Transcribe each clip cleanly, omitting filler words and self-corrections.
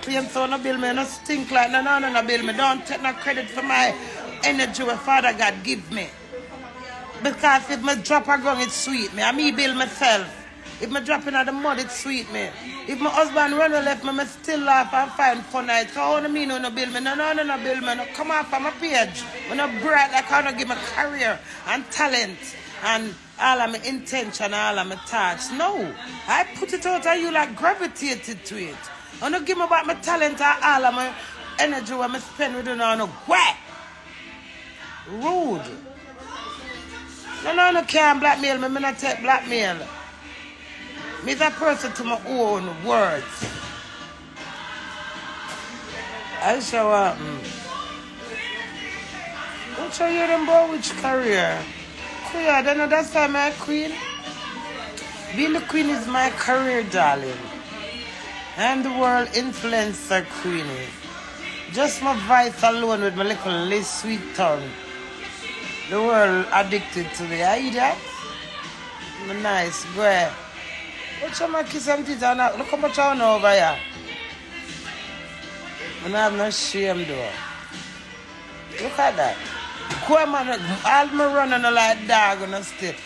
claim so no bill me, no stink like no bill me. Don't take no credit for my energy what Father God give me. Because if me drop a gun, it's sweet me. I me build myself. If me drop in the mud, it's sweet me. If my husband run and left me, me still laugh and find fun. I don't mean no build me. No build me. No come off on my page. I'm not bright like I don't give my career and talent and all of my intention, all of my thoughts. No. I put it out and you like gravitated to it. I don't give me about my talent and all of my energy when I spend with you now. No, whack. Rude. No can't blackmail me. Me not take blackmail. Me that person to my own words. I show up. What show you them boy which career? Queen, I don't know that's why my queen. Being the queen is my career, darling. I'm the world influencer Queenie. Just my voice alone with my little sweet tongue. The world addicted to me. I eat that? Nice, go ahead. What's my kiss and teeth? Look how much I know over here. I have no shame though. Look at that. Go man, all me running like dog on the street.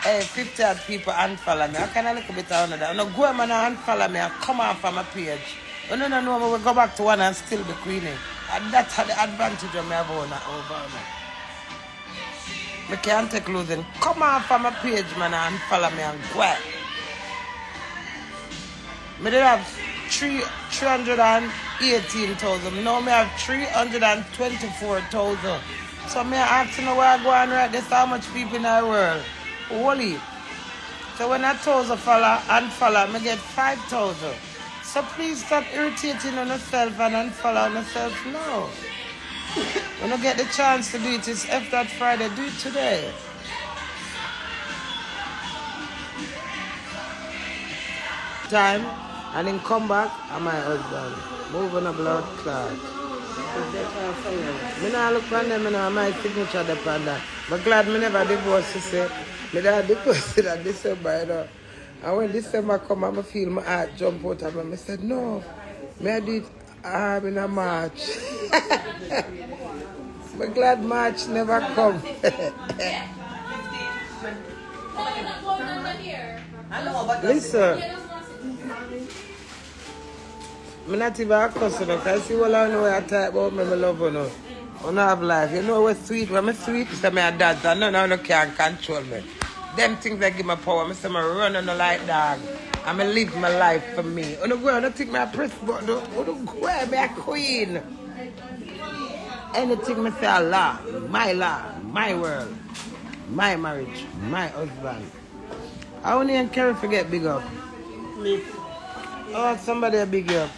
Hey, 50 odd people unfollow me. I can look a bit on that. No go man and unfollow me and come off from my page. No, we will go back to one and still be Queenie. And that's the advantage of me have over me. I can't take losing. Come off from my page, man, and follow me and go. I did have 318,000. Now I have 324,000. So I ask you where I go and write this how much people in the world. Holy. So when I 1,000 follow and follow, I get 5,000. So please stop irritating on yourself and unfollow on yourself now. When you get the chance to do it, it's after that Friday, do it today. Time, and then come back, and my husband. Moving a blood clot. I don't look on them, I my signature upon that. But glad I never divorced, you say. I did divorce in December, you know. And when December come, I feel my heart jump out of me. I said, no, I do it in a March. I'm glad March never come. Listen, I'm not even a customer because I see all I know I talk about me, I love you know. I don't have life. You know what's sweet? When I'm sweet, it's my dad. I no can't control me. Them things that give me power, I say I run on the light dog. I'm going to live my life for me. I don't think I press button. I don't go, I'm a queen. Anything I say, Allah, my world, my marriage, my husband. I only even care if I get big up. Me. Oh, somebody big up.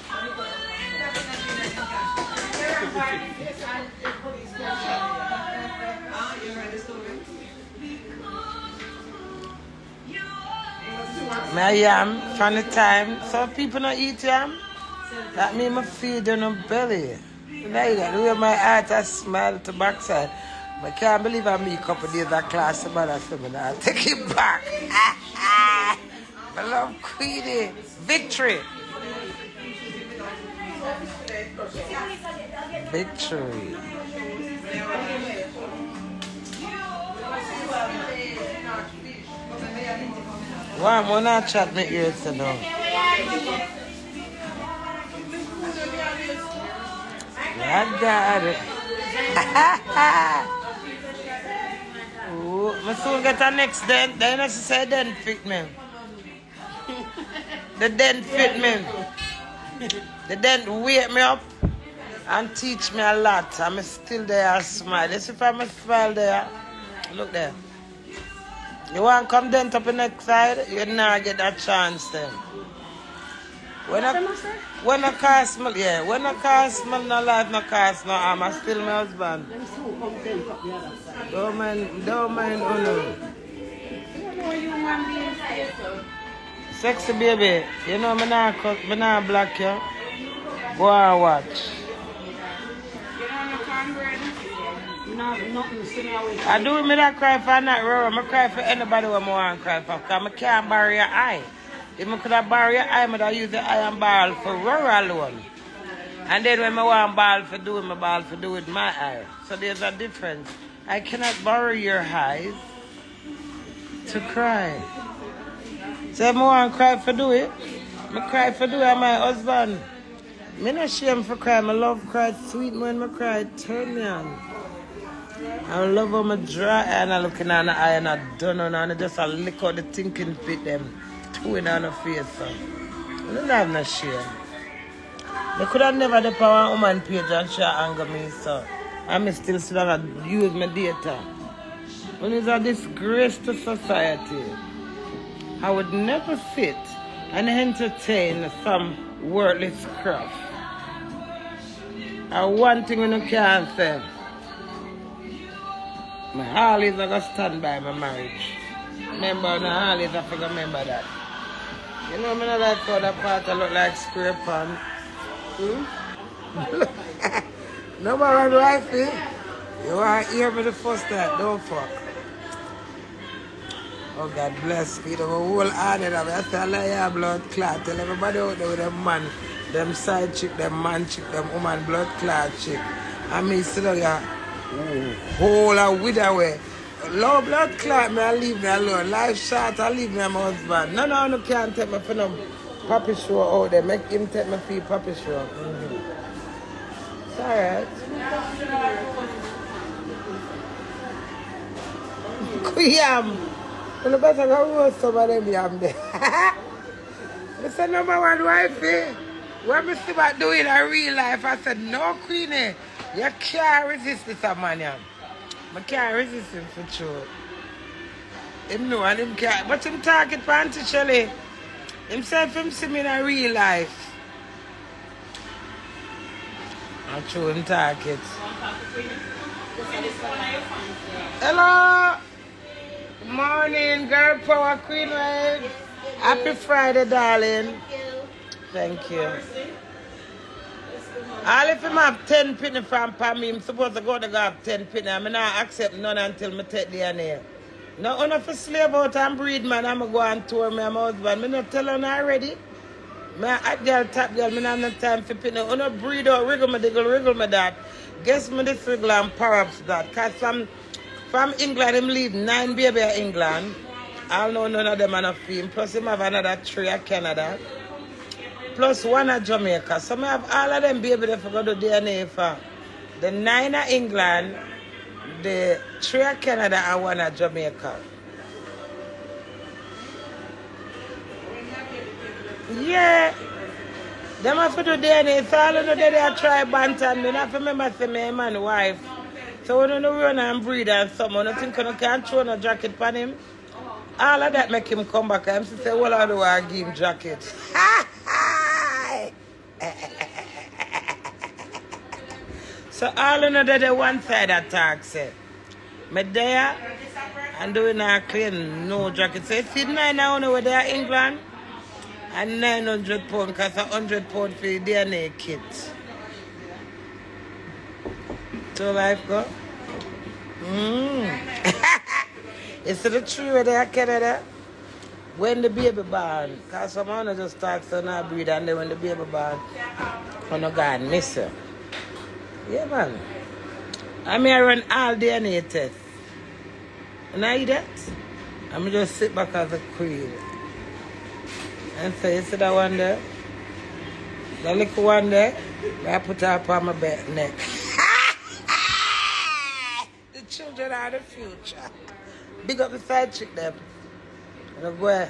My yam from the time some people not eat yam. That means I feed in my belly. Like that, the way my heart has smiled to backside. I can't believe I meet a couple of days that class about that seminar. I'll take it back. I love Queenie. Victory. Victory. Why am I not chat my ears to know? I got it. Ooh, I soon get the next dent. Then I say dent fit me. The dent fit me. The dent wake me up and teach me a lot. I'm still there and smile. You see if I'm a smile there. Look there. You want to come dent up the next side? You not get that chance then. When I cast my, yeah, when I cast my no life, no cast no arm, I still my husband. Don't mind, oh no. Sexy baby, you know me not black you. Go and watch. I do me that cry for not roar. I cry for anybody who I want to cry for. Because I can't bury your eye. If I could have borrowed your eye, I would use the eye and barrel for roar alone. And then when I want ball for do it, my ball for do it my eye. So there's a difference. I cannot borrow your eyes to cry. So if I want to cry for do it, I cry for do it and my husband. I'm not ashamed for crying. I love cry sweet when I cry. Turn me on. I love how I dry and I looking on the eye and I don't know and I just lick out the thinking pit them. Two in on the face. So. I don't have no shame. They could have never the power woman page and she anger me, so I'm still still use my data. When it's a disgrace to society, I would never sit and entertain some worthless crap. And one thing you can't say, my always are going to stand by my marriage. Remember, I always have to remember that. You know, I don't like how that part I look like scrape on. Number one wifey, you want to hear me the first time, don't fuck. Oh God bless me, the whole honor of it. I say, Allah, blood clot. Tell everybody out there with them man, them side chick, them man chick, them woman blood clot chick. I mean, still there, whole a widow way. Low blood clot, me, I leave me alone. Life short, I leave me and my husband. No can't take me for no puppy show out there. Make him take me for puppy show. It's alright. Yam. Well, better go roast some of them yam there. I said, number one wifey, what me see about doing in real life? I said, no, Queenie, you can't resist this man, yam. I can't resist him for sure. Him know and him can't. But him target Panty Shelly. Himself him see me in real life. I show him target. Hello. Good morning, girl power queen wave. Happy Friday, darling. Thank you. All if him have 10 penny from me, I'm supposed to go to have 10 penny. I'm not accept none until I take DNA. No, enough for slave out and breed, man. I'm going to go and tour me and my husband. I'm not telling her already. My hot girl, top girl, I don't have no time for penny. I'm not breed out, wriggle me that. Guess me this wriggle and perhaps that. Because from England, him leave 9 baby in England. I know none of them are not film. Plus him have another 3 at Canada. Plus 1 at Jamaica. So I have all of them baby that go to DNA for. The 9 at England, the 3 at Canada and 1 at Jamaica. Yeah. Them have to do DNA. So all of them they try bantam. They have to remember say my man wife. So when you run and breed and someone, I think you can't throw no jacket on him. All of that make him come back and say, well, I do I give him jacket. So all of that one side attack say, me there and doing a clean no jacket. So see 9 now over there in England and 900 pounds because 100 pounds for the DNA kit. So life go. Is it the true where they are Canada? When the baby born, because some of them just talk so now breed and then when the baby born, I'm not going to miss her. Yeah, man. I mean, I run all DNA tests. And I eat that. I'm just sit back as a queen. And say, you see that one there? The little one there? I put her up on my neck. The children are the future. Big up the side chick them. And I go